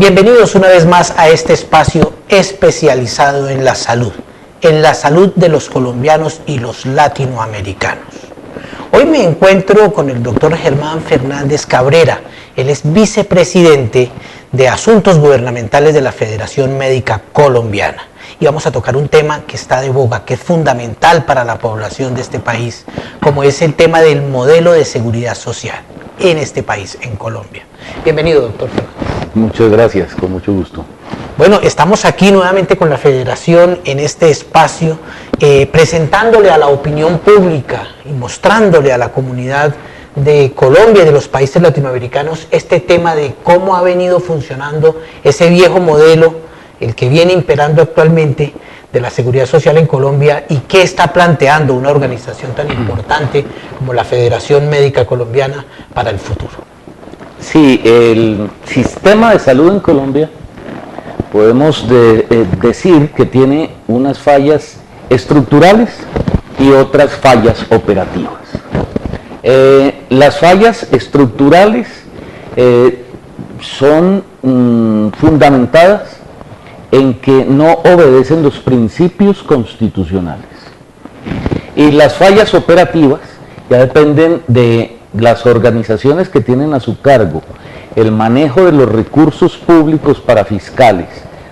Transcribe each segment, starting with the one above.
Bienvenidos una vez más a este espacio especializado en la salud de los colombianos y los latinoamericanos. Hoy me encuentro con el doctor Germán Fernández Cabrera. Él es vicepresidente de Asuntos Gubernamentales de la Federación Médica Colombiana. Y vamos a tocar un tema que está de boga, que es fundamental para la población de este país, como es el tema del modelo de seguridad social en este país, en Colombia. Bienvenido, doctor Fernández. Muchas gracias, con mucho gusto. Bueno, estamos aquí nuevamente con la Federación en este espacio, presentándole a la opinión pública y mostrándole a la comunidad de Colombia y de los países latinoamericanos este tema de cómo ha venido funcionando ese viejo modelo, el que viene imperando actualmente de la seguridad social en Colombia y qué está planteando una organización tan importante como la Federación Médica Colombiana para el futuro. Sí, el sistema de salud en Colombia podemos decir que tiene unas fallas estructurales y otras fallas operativas. Las fallas estructurales son fundamentadas en que no obedecen los principios constitucionales. Y las fallas operativas ya dependen de las organizaciones que tienen a su cargo el manejo de los recursos públicos para fiscales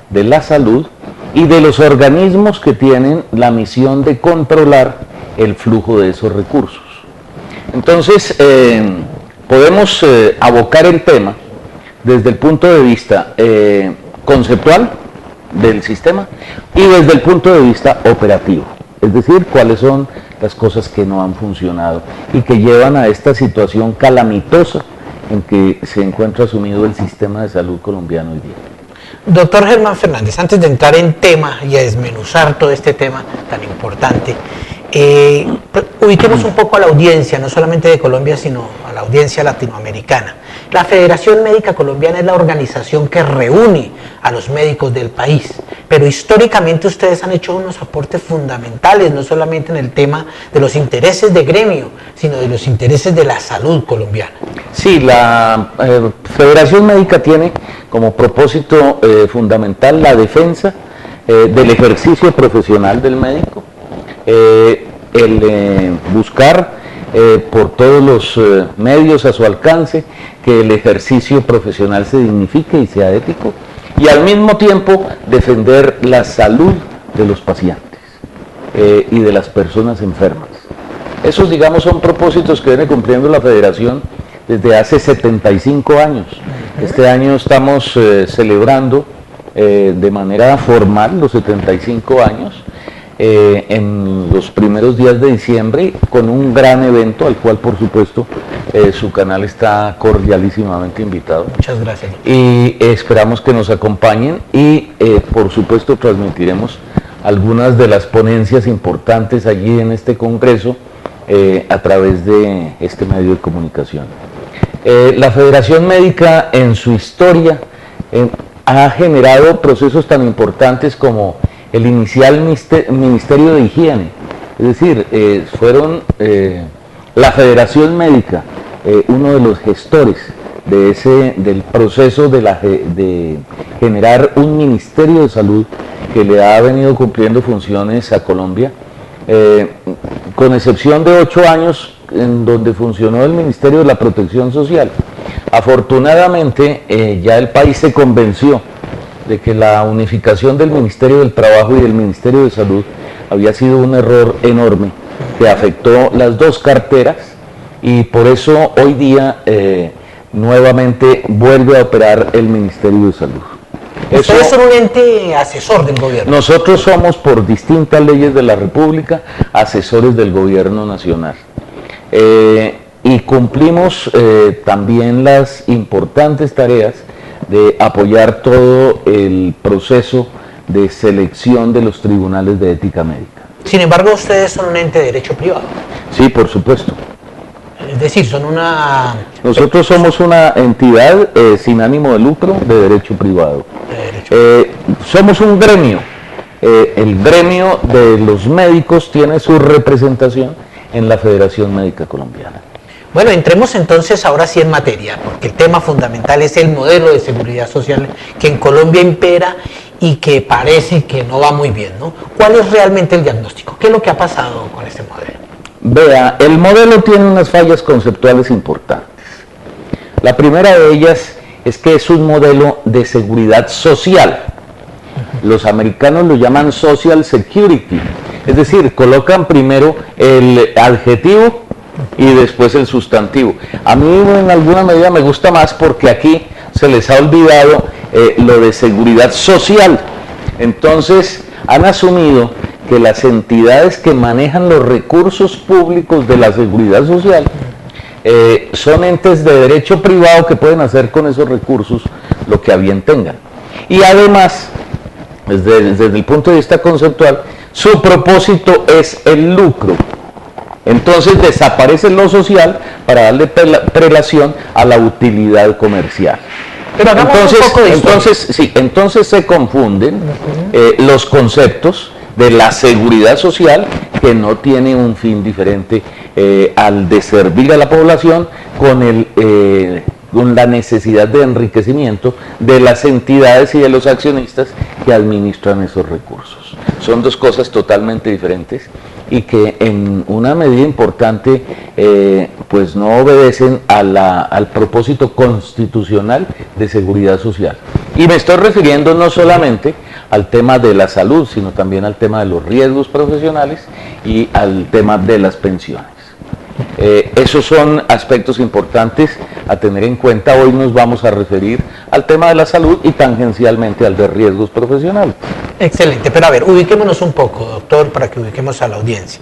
de la salud y de los organismos que tienen la misión de controlar el flujo de esos recursos. Entonces, podemos abocar el tema desde el punto de vista conceptual del sistema y desde el punto de vista operativo, es decir, cuáles son las cosas que no han funcionado y que llevan a esta situación calamitosa en que se encuentra sumido el sistema de salud colombiano hoy día. Doctor Germán Fernández, antes de entrar en tema y a desmenuzar todo este tema tan importante, ubiquemos un poco a la audiencia, no solamente de Colombia, sino a la audiencia latinoamericana. La Federación Médica Colombiana es la organización que reúne a los médicos del país, pero históricamente ustedes han hecho unos aportes fundamentales, no solamente en el tema de los intereses de gremio, sino de los intereses de la salud colombiana. Sí, la Federación Médica tiene como propósito fundamental la defensa del ejercicio profesional del médico, buscar por todos los medios a su alcance que el ejercicio profesional se dignifique y sea ético, y al mismo tiempo defender la salud de los pacientes y de las personas enfermas. Esos, digamos, son propósitos que viene cumpliendo la Federación desde hace 75 años. Este año estamos celebrando de manera formal los 75 años, en los primeros días de diciembre, con un gran evento al cual, por supuesto, su canal está cordialísimamente invitado. Muchas gracias. Y esperamos que nos acompañen y, por supuesto, transmitiremos algunas de las ponencias importantes allí en este congreso a través de este medio de comunicación. La Federación Médica, en su historia, ha generado procesos tan importantes como el inicial Ministerio de Higiene, es decir, fueron la Federación Médica uno de los gestores del proceso de generar un Ministerio de Salud que le ha venido cumpliendo funciones a Colombia, con excepción de 8 años en donde funcionó el Ministerio de la Protección Social. Afortunadamente ya el país se convenció de que la unificación del Ministerio del Trabajo y del Ministerio de Salud había sido un error enorme que afectó las dos carteras, y por eso hoy día nuevamente vuelve a operar el Ministerio de Salud. Ustedes son un ente asesor del gobierno. Nosotros somos, por distintas leyes de la República, asesores del gobierno nacional. Y cumplimos también las importantes tareas de apoyar todo el proceso de selección de los tribunales de ética médica. Sin embargo, ustedes son un ente de derecho privado. Sí, por supuesto. Es decir, son una... Nosotros somos una entidad sin ánimo de lucro de derecho privado. Somos un gremio. El gremio de los médicos tiene su representación en la Federación Médica Colombiana. Bueno, entremos entonces ahora sí en materia, porque el tema fundamental es el modelo de seguridad social que en Colombia impera y que parece que no va muy bien, ¿no? ¿Cuál es realmente el diagnóstico? ¿Qué es lo que ha pasado con este modelo? Vea, el modelo tiene unas fallas conceptuales importantes. La primera de ellas es que es un modelo de seguridad social. Los americanos lo llaman social security, es decir, colocan primero el adjetivo y después el sustantivo. A mí en alguna medida me gusta más porque aquí se les ha olvidado lo de seguridad social. Entonces han asumido que las entidades que manejan los recursos públicos de la seguridad social son entes de derecho privado que pueden hacer con esos recursos lo que a bien tengan. Y además, desde el punto de vista conceptual, su propósito es el lucro. Entonces desaparece lo social para darle prelación a la utilidad comercial. Pero entonces se confunden los conceptos de la seguridad social, que no tiene un fin diferente al de servir a la población, con la necesidad de enriquecimiento de las entidades y de los accionistas que administran esos recursos. Son dos cosas totalmente diferentes y que en una medida importante pues no obedecen al propósito constitucional de seguridad social. Y me estoy refiriendo no solamente al tema de la salud, sino también al tema de los riesgos profesionales y al tema de las pensiones. Esos son aspectos importantes a tener en cuenta. Hoy nos vamos a referir al tema de la salud y tangencialmente al de riesgos profesionales. Excelente, pero a ver, ubiquémonos un poco, doctor, para que ubiquemos a la audiencia.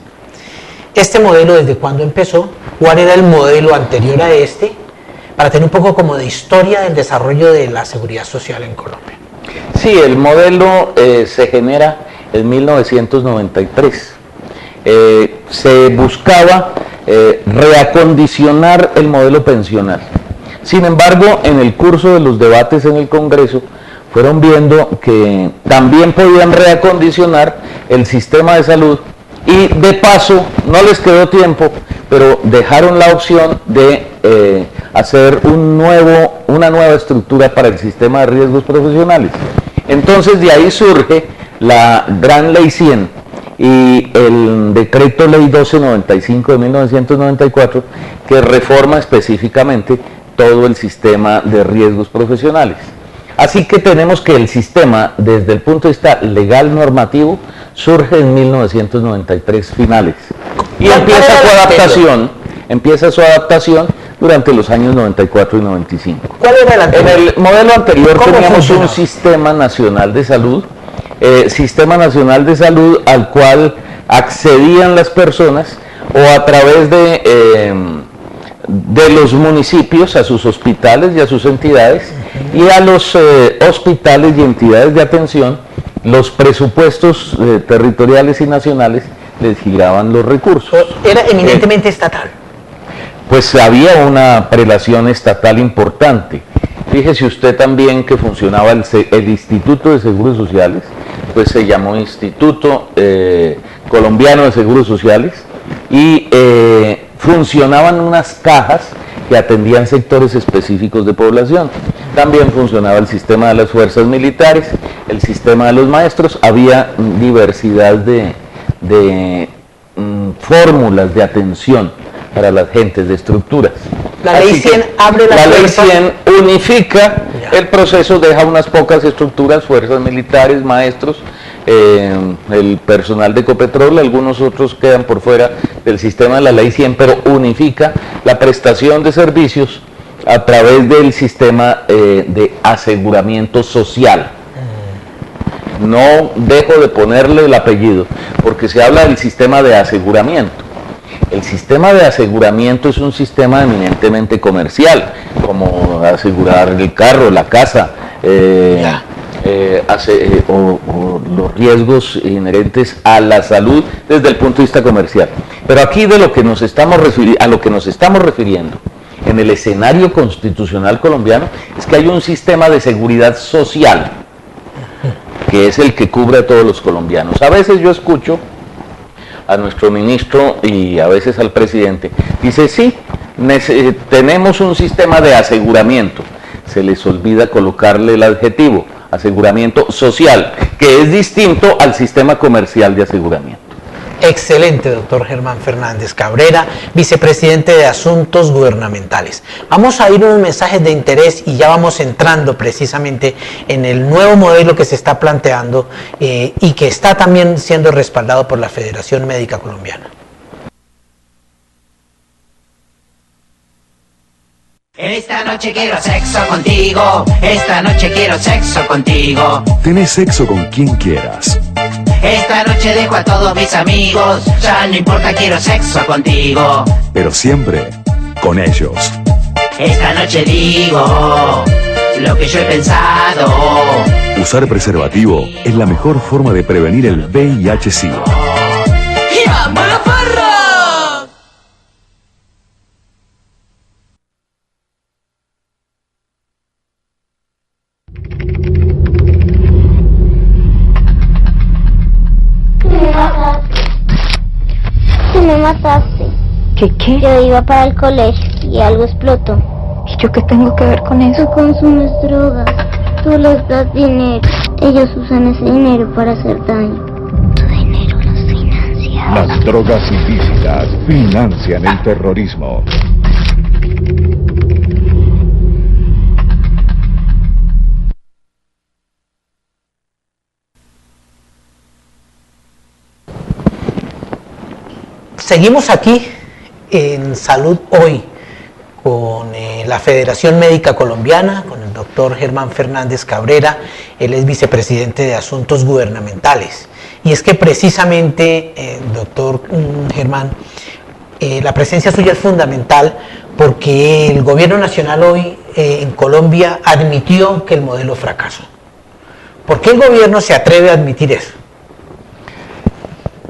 ¿Este modelo desde cuándo empezó? ¿Cuál era el modelo anterior a este? Para tener un poco como de historia del desarrollo de la seguridad social en Colombia. Sí, el modelo se genera en 1993. Se buscaba reacondicionar el modelo pensional. Sin embargo, en el curso de los debates en el Congreso, fueron viendo que también podían reacondicionar el sistema de salud y de paso, no les quedó tiempo, pero dejaron la opción de hacer una nueva estructura para el sistema de riesgos profesionales. Entonces de ahí surge la Gran Ley 100 y el Decreto Ley 1295 de 1994, que reforma específicamente todo el sistema de riesgos profesionales. Así que tenemos que el sistema, desde el punto de vista legal normativo, surge en 1993 finales. Y empieza su adaptación durante los años 94 y 95. ¿Cuál era el anterior? En el modelo anterior teníamos un sistema nacional de salud, al cual accedían las personas o a través de los municipios a sus hospitales y a sus entidades, y a los hospitales y entidades de atención, los presupuestos territoriales y nacionales les giraban los recursos. Era eminentemente estatal. Pues había una prelación estatal importante. Fíjese usted también que funcionaba el Instituto de Seguros Sociales, pues se llamó Instituto Colombiano de Seguros Sociales, y funcionaban unas cajas que atendían sectores específicos de población. También funcionaba el sistema de las fuerzas militares, el sistema de los maestros. Había diversidad de fórmulas de atención para las gentes, de estructuras. La Ley 100 abre la Ley 100 unifica el proceso, deja unas pocas estructuras, fuerzas militares, maestros, el personal de Ecopetrol, algunos otros quedan por fuera del sistema de la Ley 100, pero unifica la prestación de servicios a través del sistema de aseguramiento social. No dejo de ponerle el apellido, porque se habla del sistema de aseguramiento. El sistema de aseguramiento es un sistema eminentemente comercial, como asegurar el carro, la casa, o los riesgos inherentes a la salud desde el punto de vista comercial. Pero aquí a lo que nos estamos refiriendo en el escenario constitucional colombiano es que hay un sistema de seguridad social que es el que cubre a todos los colombianos. A veces yo escucho a nuestro ministro y a veces al presidente, dice sí, tenemos un sistema de aseguramiento, se les olvida colocarle el adjetivo, aseguramiento social, que es distinto al sistema comercial de aseguramiento. Excelente, doctor Germán Fernández Cabrera, vicepresidente de Asuntos Gubernamentales. Vamos a ir unos mensajes de interés y ya vamos entrando precisamente en el nuevo modelo que se está planteando y que está también siendo respaldado por la Federación Médica Colombiana. Esta noche quiero sexo contigo, esta noche quiero sexo contigo. Tenés sexo con quien quieras. Esta noche dejo a todos mis amigos, ya no importa, quiero sexo contigo. Pero siempre con ellos. Esta noche digo lo que yo he pensado. Usar preservativo es la mejor forma de prevenir el VIH-Sida. ¡Y vamos a la farra! Tú me mataste. ¿Qué? Yo iba para el colegio y algo explotó. ¿Y yo qué tengo que ver con eso? Tú consumes drogas. Tú les das dinero. Ellos usan ese dinero para hacer daño. Tu dinero los financia. Las drogas ilícitas financian el terrorismo. Seguimos aquí en Salud Hoy con la Federación Médica Colombiana, con el doctor Germán Fernández Cabrera. Él es vicepresidente de Asuntos Gubernamentales. Y es que precisamente, doctor Germán, la presencia suya es fundamental porque el gobierno nacional hoy en Colombia admitió que el modelo fracasó. ¿Por qué el gobierno se atreve a admitir eso?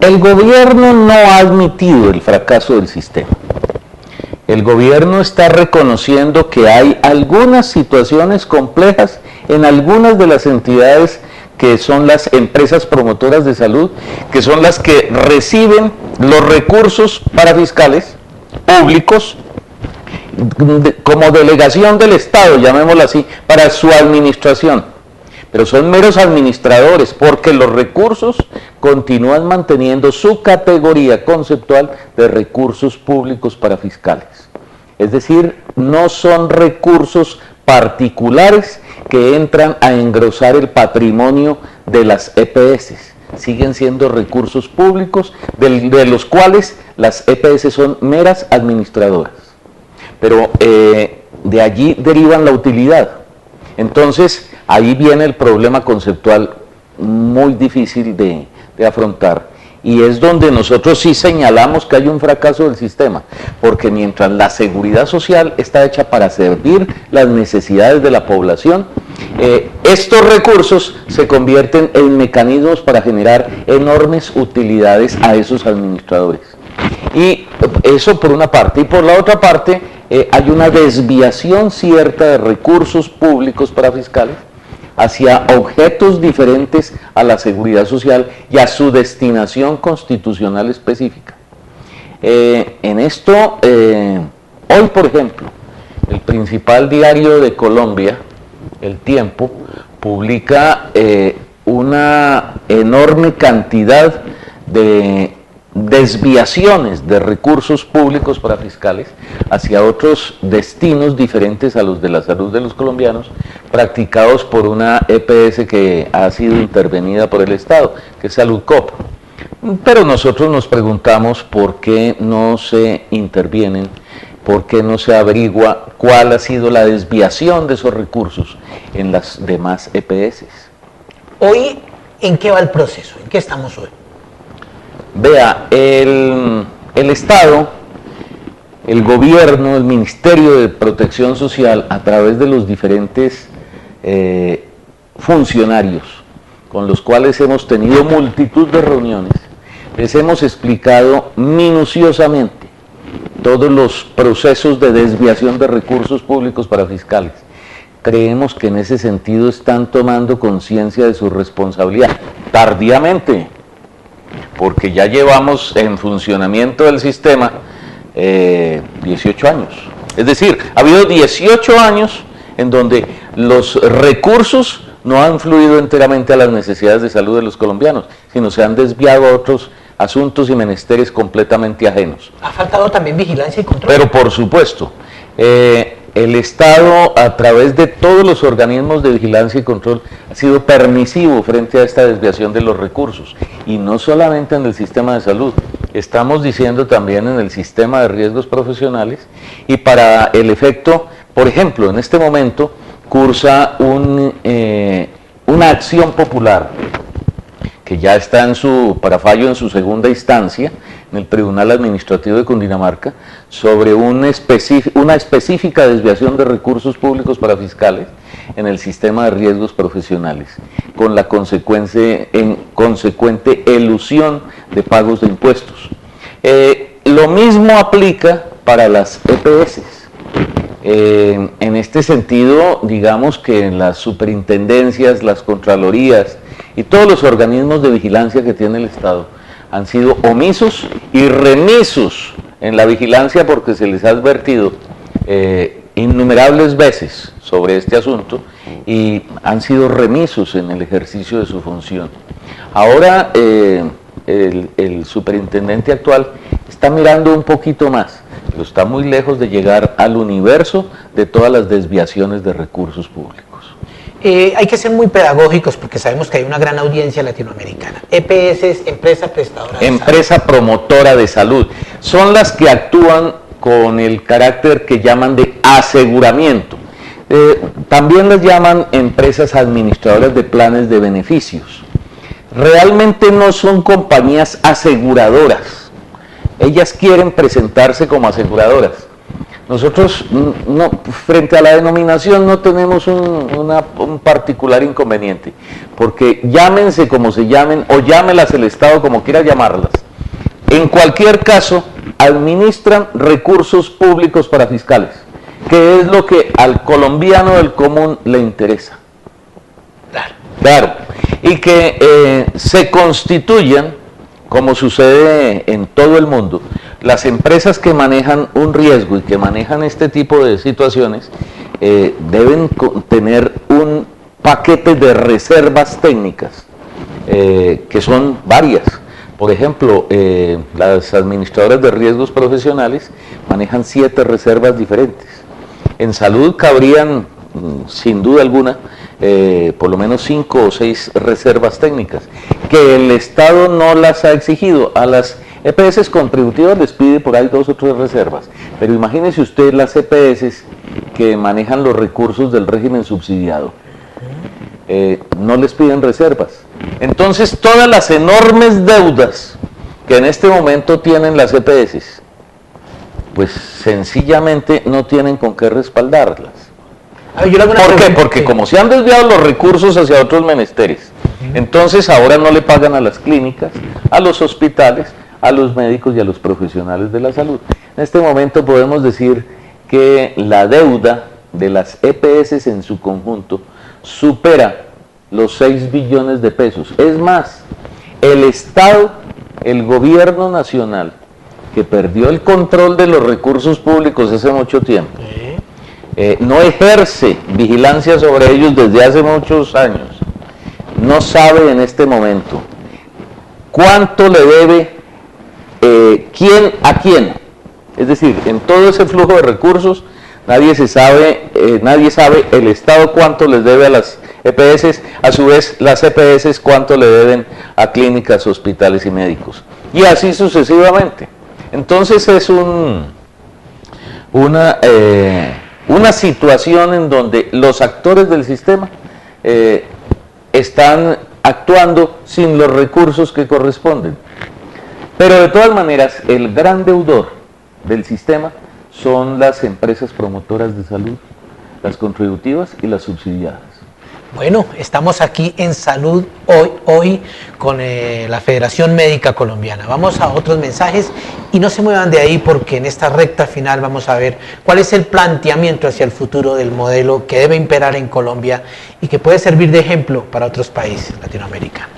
El gobierno no ha admitido el fracaso del sistema. El gobierno está reconociendo que hay algunas situaciones complejas en algunas de las entidades que son las empresas promotoras de salud, que son las que reciben los recursos para fiscales públicos como delegación del Estado, llamémoslo así, para su administración. Pero son meros administradores porque los recursos continúan manteniendo su categoría conceptual de recursos públicos para fiscales. Es decir, no son recursos particulares que entran a engrosar el patrimonio de las EPS. Siguen siendo recursos públicos de los cuales las EPS son meras administradoras. Pero de allí derivan la utilidad. Entonces, ahí viene el problema conceptual muy difícil de afrontar, y es donde nosotros sí señalamos que hay un fracaso del sistema, porque mientras la seguridad social está hecha para servir las necesidades de la población, estos recursos se convierten en mecanismos para generar enormes utilidades a esos administradores. Y eso por una parte, y por la otra parte hay una desviación cierta de recursos públicos para fiscales hacia objetos diferentes a la seguridad social y a su destinación constitucional específica. En esto, hoy por ejemplo, el principal diario de Colombia, El Tiempo, publica una enorme cantidad de desviaciones de recursos públicos para fiscales hacia otros destinos diferentes a los de la salud de los colombianos, practicados por una EPS que ha sido intervenida por el Estado, que es Saludcop. Pero nosotros nos preguntamos por qué no se intervienen, por qué no se averigua cuál ha sido la desviación de esos recursos en las demás EPS. Hoy, ¿en qué va el proceso? ¿En qué estamos hoy? Vea, el Estado, el gobierno, el Ministerio de Protección Social, a través de los diferentes funcionarios con los cuales hemos tenido multitud de reuniones, les hemos explicado minuciosamente todos los procesos de desviación de recursos públicos para fiscales. Creemos que en ese sentido están tomando conciencia de su responsabilidad, tardíamente, porque ya llevamos en funcionamiento del sistema 18 años. Es decir, ha habido 18 años en donde los recursos no han fluido enteramente a las necesidades de salud de los colombianos, sino se han desviado a otros asuntos y menesteres completamente ajenos. Ha faltado también vigilancia y control. Pero por supuesto, el Estado, a través de todos los organismos de vigilancia y control, ha sido permisivo frente a esta desviación de los recursos. Y no solamente en el sistema de salud, estamos diciendo también en el sistema de riesgos profesionales. Y para el efecto, por ejemplo, en este momento cursa una acción popular que ya está para fallo en su segunda instancia, en el Tribunal Administrativo de Cundinamarca, sobre una específica desviación de recursos públicos para fiscales en el sistema de riesgos profesionales, con la consecuente elusión de pagos de impuestos. Lo mismo aplica para las EPS. En este sentido, digamos que las superintendencias, las contralorías y todos los organismos de vigilancia que tiene el Estado han sido omisos y remisos en la vigilancia, porque se les ha advertido innumerables veces sobre este asunto y han sido remisos en el ejercicio de su función. Ahora el superintendente actual está mirando un poquito más, pero está muy lejos de llegar al universo de todas las desviaciones de recursos públicos. Hay que ser muy pedagógicos porque sabemos que hay una gran audiencia latinoamericana. EPS es empresa prestadora de salud. Empresa promotora de salud. Son las que actúan con el carácter que llaman de aseguramiento. También las llaman empresas administradoras de planes de beneficios. Realmente no son compañías aseguradoras. Ellas quieren presentarse como aseguradoras. Nosotros, no, frente a la denominación, no tenemos un particular inconveniente, porque llámense como se llamen, o llámelas el Estado como quiera llamarlas. En cualquier caso, administran recursos públicos para fiscales, que es lo que al colombiano del común le interesa. Claro. Y que se constituyan, como sucede en todo el mundo, las empresas que manejan un riesgo y que manejan este tipo de situaciones deben tener un paquete de reservas técnicas, que son varias. Por ejemplo, las administradoras de riesgos profesionales manejan 7 reservas diferentes. En salud cabrían, sin duda alguna, por lo menos 5 o 6 reservas técnicas, que el Estado no las ha exigido. A las EPS contributivas les pide por ahí 2 o 3 reservas, pero imagínese usted las EPS que manejan los recursos del régimen subsidiado, no les piden reservas. Entonces todas las enormes deudas que en este momento tienen las EPS, pues sencillamente no tienen con qué respaldarlas. ¿Por qué? Porque como se han desviado los recursos hacia otros menesteres, entonces ahora no le pagan a las clínicas, a los hospitales, a los médicos y a los profesionales de la salud. En este momento podemos decir que la deuda de las EPS en su conjunto supera los 6 billones de pesos. Es más, el Estado, el gobierno nacional, que perdió el control de los recursos públicos hace mucho tiempo, no ejerce vigilancia sobre ellos desde hace muchos años, no sabe en este momento cuánto le debe quién a quién. Es decir, en todo ese flujo de recursos nadie sabe el Estado cuánto les debe a las EPS, a su vez las EPS cuánto le deben a clínicas, hospitales y médicos, y así sucesivamente. Entonces es una situación en donde los actores del sistema están actuando sin los recursos que corresponden. Pero de todas maneras, el gran deudor del sistema son las empresas promotoras de salud, las contributivas y las subsidiadas. Bueno, estamos aquí en Salud hoy con la Federación Médica Colombiana. Vamos a otros mensajes y no se muevan de ahí, porque en esta recta final vamos a ver cuál es el planteamiento hacia el futuro del modelo que debe imperar en Colombia y que puede servir de ejemplo para otros países latinoamericanos.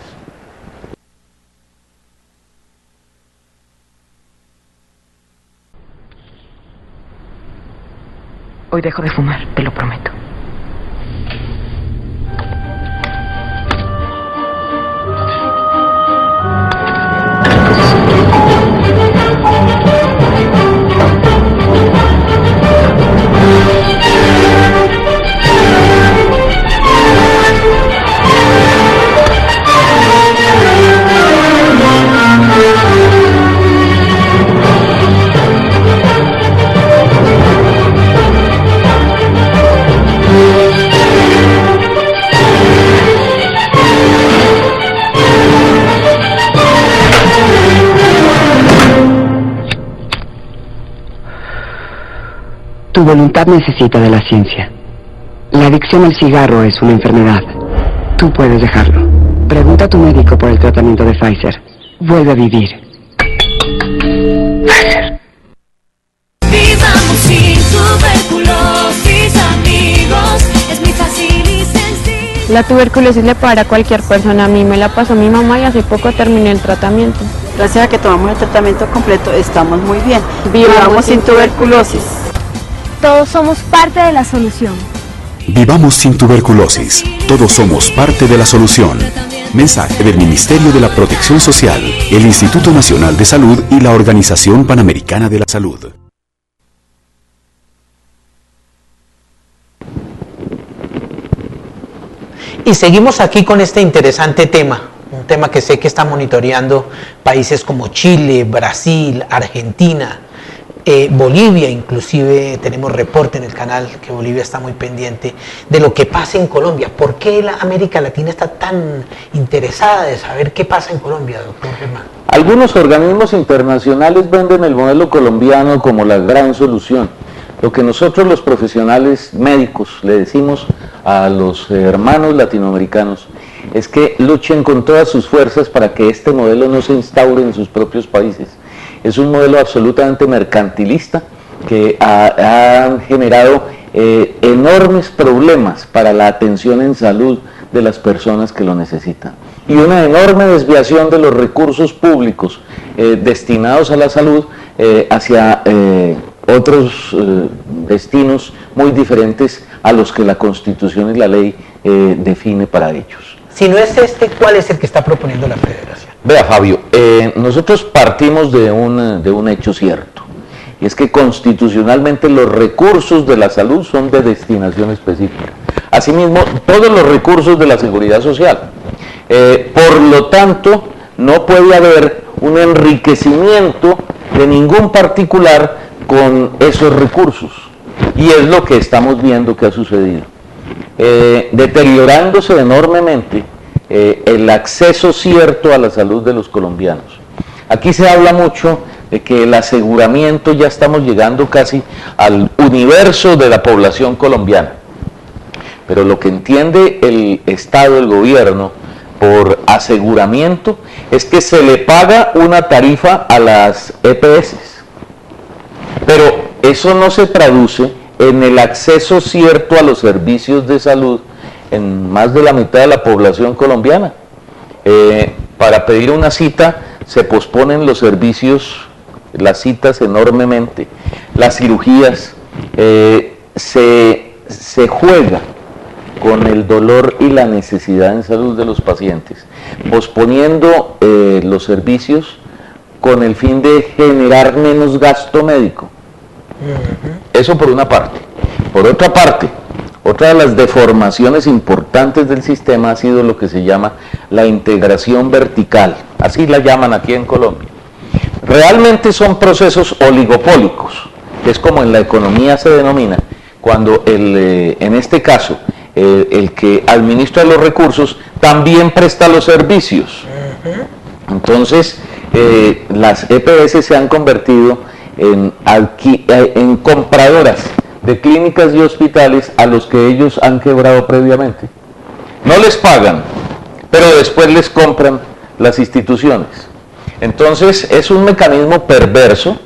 Hoy dejo de fumar, te lo prometo. Tu voluntad necesita de la ciencia. La adicción al cigarro es una enfermedad. Tú puedes dejarlo. Pregunta a tu médico por el tratamiento de Pfizer. Vuelve a vivir. Pfizer. Vivamos sin tuberculosis, amigos. Es muy fácil y sencillo. La tuberculosis le puede dar a cualquier persona. A mí me la pasó mi mamá y hace poco terminé el tratamiento. Gracias a que tomamos el tratamiento completo, estamos muy bien. Vivamos sin tuberculosis. Todos somos parte de la solución. Vivamos sin tuberculosis. Todos somos parte de la solución. Mensaje del Ministerio de la Protección Social, el Instituto Nacional de Salud y la Organización Panamericana de la Salud. Y seguimos aquí con este interesante tema, un tema que sé que está monitoreando países como Chile, Brasil, Argentina, Bolivia. Inclusive tenemos reporte en el canal que Bolivia está muy pendiente de lo que pasa en Colombia. ¿Por qué la América Latina está tan interesada de saber qué pasa en Colombia, doctor Germán? Algunos organismos internacionales venden el modelo colombiano como la gran solución. Lo que nosotros los profesionales médicos le decimos a los hermanos latinoamericanos es que luchen con todas sus fuerzas para que este modelo no se instaure en sus propios países. Es un modelo absolutamente mercantilista que ha generado enormes problemas para la atención en salud de las personas que lo necesitan. Y una enorme desviación de los recursos públicos destinados a la salud hacia otros destinos muy diferentes a los que la Constitución y la ley define para ellos. Si no es este, ¿cuál es el que está proponiendo la Federación? Vea, Fabio, nosotros partimos de un hecho cierto, y es que constitucionalmente los recursos de la salud son de destinación específica. Asimismo, todos los recursos de la seguridad social. Por lo tanto, no puede haber un enriquecimiento de ningún particular con esos recursos, y es lo que estamos viendo que ha sucedido. Deteriorándose enormemente el acceso cierto a la salud de los colombianos. Aquí se habla mucho de que el aseguramiento, ya estamos llegando casi al universo de la población colombiana, pero lo que entiende el Estado, el gobierno, por aseguramiento es que se le paga una tarifa a las EPS, pero eso no se traduce en el acceso cierto a los servicios de salud en más de la mitad de la población colombiana. Para pedir una cita se posponen los servicios, las citas enormemente, las cirugías, se juega con el dolor y la necesidad en salud de los pacientes, posponiendo los servicios con el fin de generar menos gasto médico. Eso por una parte. Por otra parte, otra de las deformaciones importantes del sistema ha sido lo que se llama la integración vertical, así la llaman aquí en Colombia. Realmente son procesos oligopólicos, que es como en la economía se denomina, cuando en este caso el que administra los recursos también presta los servicios. Entonces las EPS se han convertido en compradoras de clínicas y hospitales a los que ellos han quebrado previamente. No les pagan, pero después les compran las instituciones. Entonces es un mecanismo perverso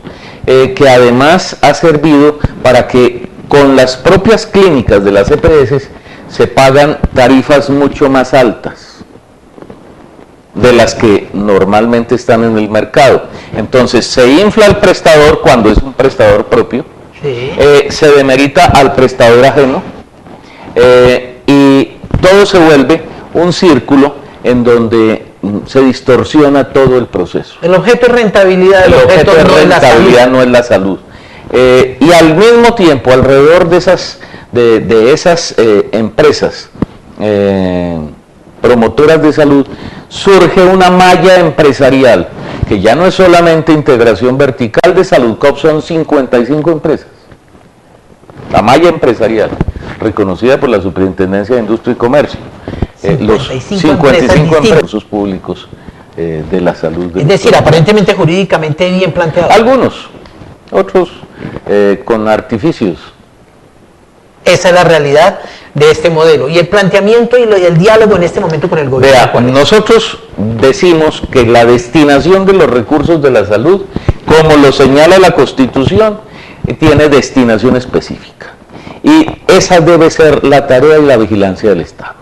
que además ha servido para que con las propias clínicas de las EPS se pagan tarifas mucho más altas de las que normalmente están en el mercado. Entonces se infla el prestador cuando es un prestador propio, Sí. Se demerita al prestador ajeno y todo se vuelve un círculo en donde se distorsiona todo el proceso. El objeto es rentabilidad, el objeto de rentabilidad no es la salud. Y al mismo tiempo, alrededor de esas empresas promotoras de salud, surge una malla empresarial, que ya no es solamente integración vertical de Saludcop, son 55 empresas. La malla empresarial, reconocida por la Superintendencia de Industria y Comercio. Los 55 empresas públicos de la salud. Es decir, aparentemente jurídicamente bien planteado. Algunos, otros con artificios. Esa es la realidad de este modelo. Y el planteamiento y el diálogo en este momento con el gobierno. Vea, nosotros decimos que la destinación de los recursos de la salud, como lo señala la Constitución, tiene destinación específica. Y esa debe ser la tarea y la vigilancia del Estado.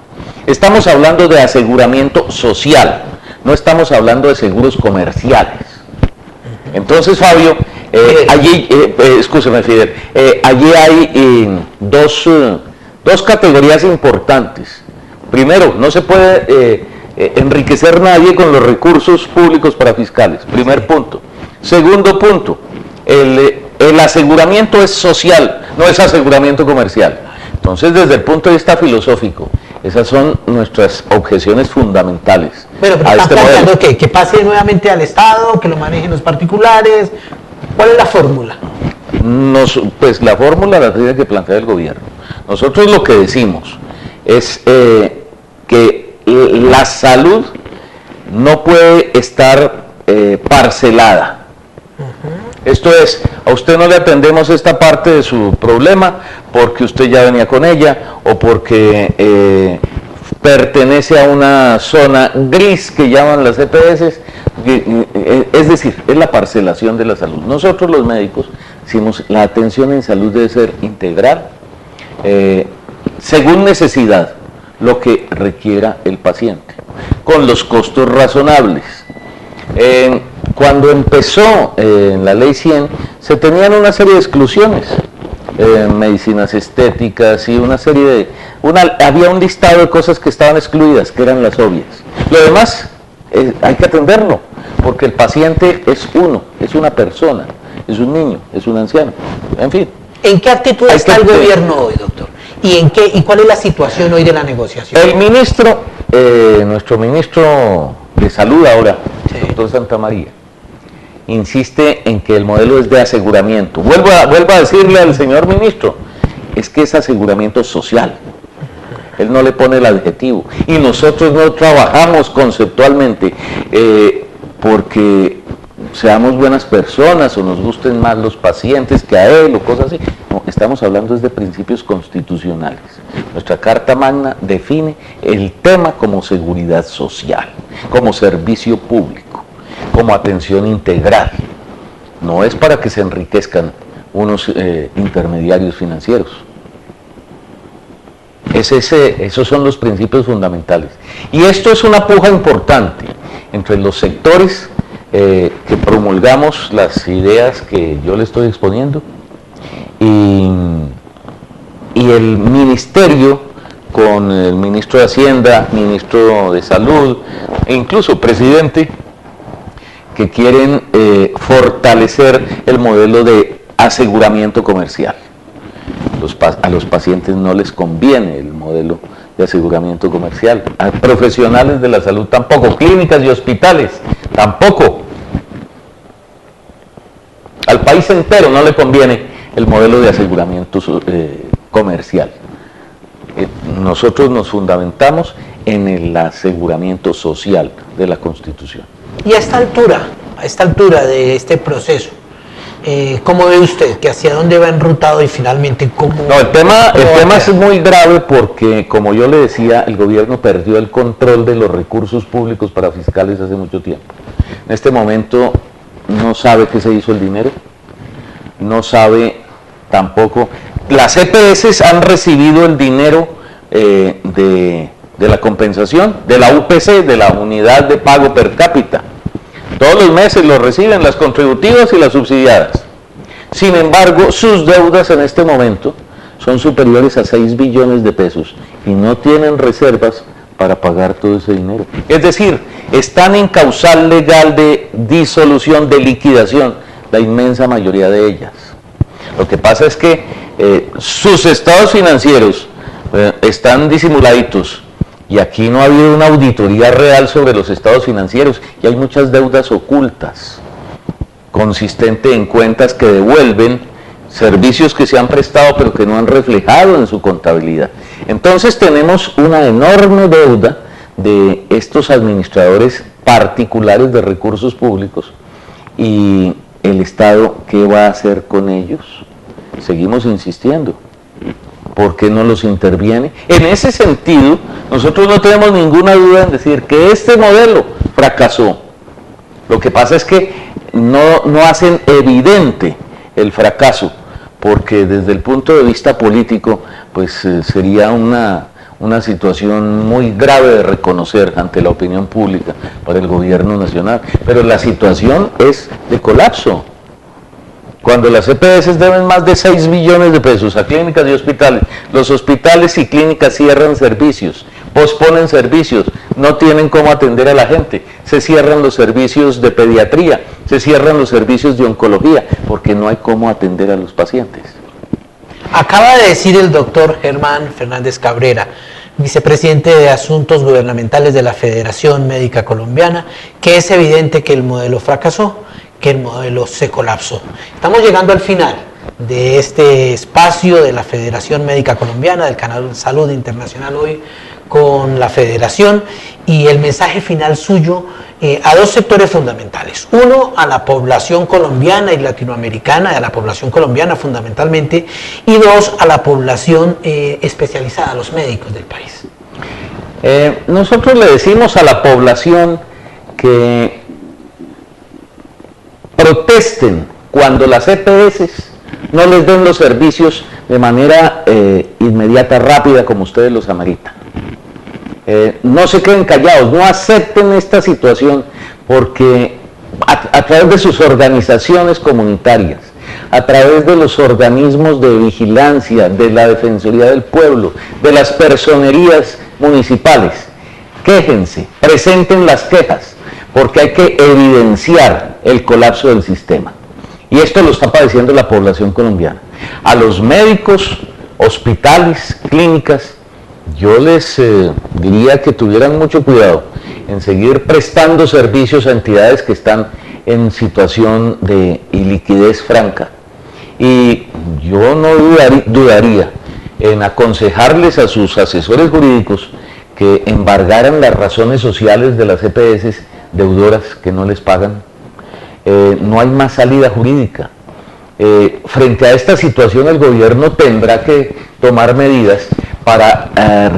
Estamos hablando de aseguramiento social, no estamos hablando de seguros comerciales. Entonces, Fabio, allí, escúcheme, Fidel, allí hay dos categorías importantes. Primero, no se puede enriquecer nadie con los recursos públicos para fiscales, primer punto. Segundo punto, el aseguramiento es social, no es aseguramiento comercial. Entonces, desde el punto de vista filosófico, esas son nuestras objeciones fundamentales. Pero a ¿están planteando modelo. que pase nuevamente al Estado, que lo manejen los particulares? ¿Cuál es la fórmula? Pues la fórmula la tiene que plantear el gobierno. Nosotros lo que decimos es que la salud no puede estar parcelada. Esto es, a usted no le atendemos esta parte de su problema porque usted ya venía con ella o porque pertenece a una zona gris que llaman las EPS, es decir, es la parcelación de la salud. Nosotros los médicos decimos la atención en salud debe ser integral, según necesidad, lo que requiera el paciente, con los costos razonables. Cuando empezó la ley 100, se tenían una serie de exclusiones, medicinas estéticas y una serie de... había un listado de cosas que estaban excluidas, que eran las obvias. Lo demás hay que atenderlo, porque el paciente es uno, es una persona, es un niño, es un anciano, en fin. ¿En qué actitud está el gobierno hoy, doctor? ¿Y cuál es la situación hoy de la negociación? El ministro, nuestro ministro de Salud ahora, doctor Santamaría, insiste en que el modelo es de aseguramiento. Vuelvo a decirle al señor ministro, es que es aseguramiento social. Él no le pone el adjetivo. Y nosotros no trabajamos conceptualmente porque seamos buenas personas o nos gusten más los pacientes que a él o cosas así. No, estamos hablando de principios constitucionales. Nuestra Carta Magna define el tema como seguridad social, como servicio público, como atención integral. No es para que se enriquezcan unos intermediarios financieros. Esos son los principios fundamentales. Y esto es una puja importante entre los sectores que promulgamos las ideas que yo le estoy exponiendo y el ministerio con el ministro de Hacienda, ministro de Salud e incluso presidente, que quieren fortalecer el modelo de aseguramiento comercial. A los pacientes no les conviene el modelo de aseguramiento comercial, a profesionales de la salud tampoco, clínicas y hospitales tampoco. Al país entero no le conviene el modelo de aseguramiento comercial. Nosotros nos fundamentamos en el aseguramiento social de la Constitución. Y a esta altura de este proceso, ¿cómo ve usted que hacia dónde va enrutado y finalmente cómo? No, el tema es muy grave porque, como yo le decía, el gobierno perdió el control de los recursos públicos para fiscales hace mucho tiempo. En este momento no sabe qué se hizo el dinero, no sabe tampoco. Las EPS han recibido el dinero de la compensación, de la UPC, de la unidad de pago per cápita. Todos los meses lo reciben las contributivas y las subsidiadas. Sin embargo, sus deudas en este momento son superiores a 6 billones de pesos y no tienen reservas para pagar todo ese dinero. Es decir, están en causal legal de disolución, de liquidación, la inmensa mayoría de ellas. Lo que pasa es que sus estados financieros están disimuladitos y aquí no ha habido una auditoría real sobre los estados financieros y hay muchas deudas ocultas, consistente en cuentas que devuelven servicios que se han prestado pero que no han reflejado en su contabilidad. Entonces tenemos una enorme deuda de estos administradores particulares de recursos públicos y el Estado, ¿qué va a hacer con ellos? Seguimos insistiendo. ¿Por qué no los interviene? En ese sentido, nosotros no tenemos ninguna duda en decir que este modelo fracasó. Lo que pasa es que no hacen evidente el fracaso, porque desde el punto de vista político, pues sería una situación muy grave de reconocer ante la opinión pública para el gobierno nacional. Pero la situación es de colapso. Cuando las EPS deben más de 6 billones de pesos a clínicas y hospitales, los hospitales y clínicas cierran servicios, posponen servicios, no tienen cómo atender a la gente, se cierran los servicios de pediatría, se cierran los servicios de oncología, porque no hay cómo atender a los pacientes. Acaba de decir el doctor Germán Fernández Cabrera, vicepresidente de Asuntos Gubernamentales de la Federación Médica Colombiana, que es evidente que el modelo fracasó, que el modelo se colapsó. Estamos llegando al final de este espacio de la Federación Médica Colombiana, del canal Salud Internacional Hoy con la Federación, y el mensaje final suyo a dos sectores fundamentales. Uno, a la población colombiana y latinoamericana, a la población colombiana fundamentalmente, y dos, a la población especializada, a los médicos del país. Nosotros le decimos a la población que protesten cuando las EPS no les den los servicios de manera inmediata, rápida, como ustedes los ameritan. No se queden callados, no acepten esta situación, porque a través de sus organizaciones comunitarias, a través de los organismos de vigilancia, de la Defensoría del Pueblo, de las personerías municipales, quéjense, presenten las quejas, porque hay que evidenciar el colapso del sistema. Y esto lo está padeciendo la población colombiana. A los médicos, hospitales, clínicas, yo les diría que tuvieran mucho cuidado en seguir prestando servicios a entidades que están en situación de iliquidez franca. Y yo no dudaría en aconsejarles a sus asesores jurídicos que embargaran las razones sociales de las EPS deudoras que no les pagan. No hay más salida jurídica. Frente a esta situación, el gobierno tendrá que tomar medidas para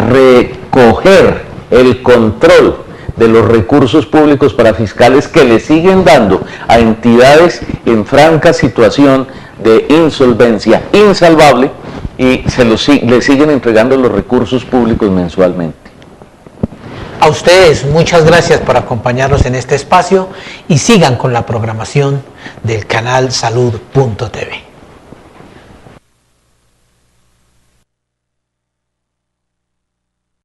recoger el control de los recursos públicos para fiscales que le siguen dando a entidades en franca situación de insolvencia insalvable y le siguen entregando los recursos públicos mensualmente. A ustedes, muchas gracias por acompañarnos en este espacio y sigan con la programación del canal Salud.tv.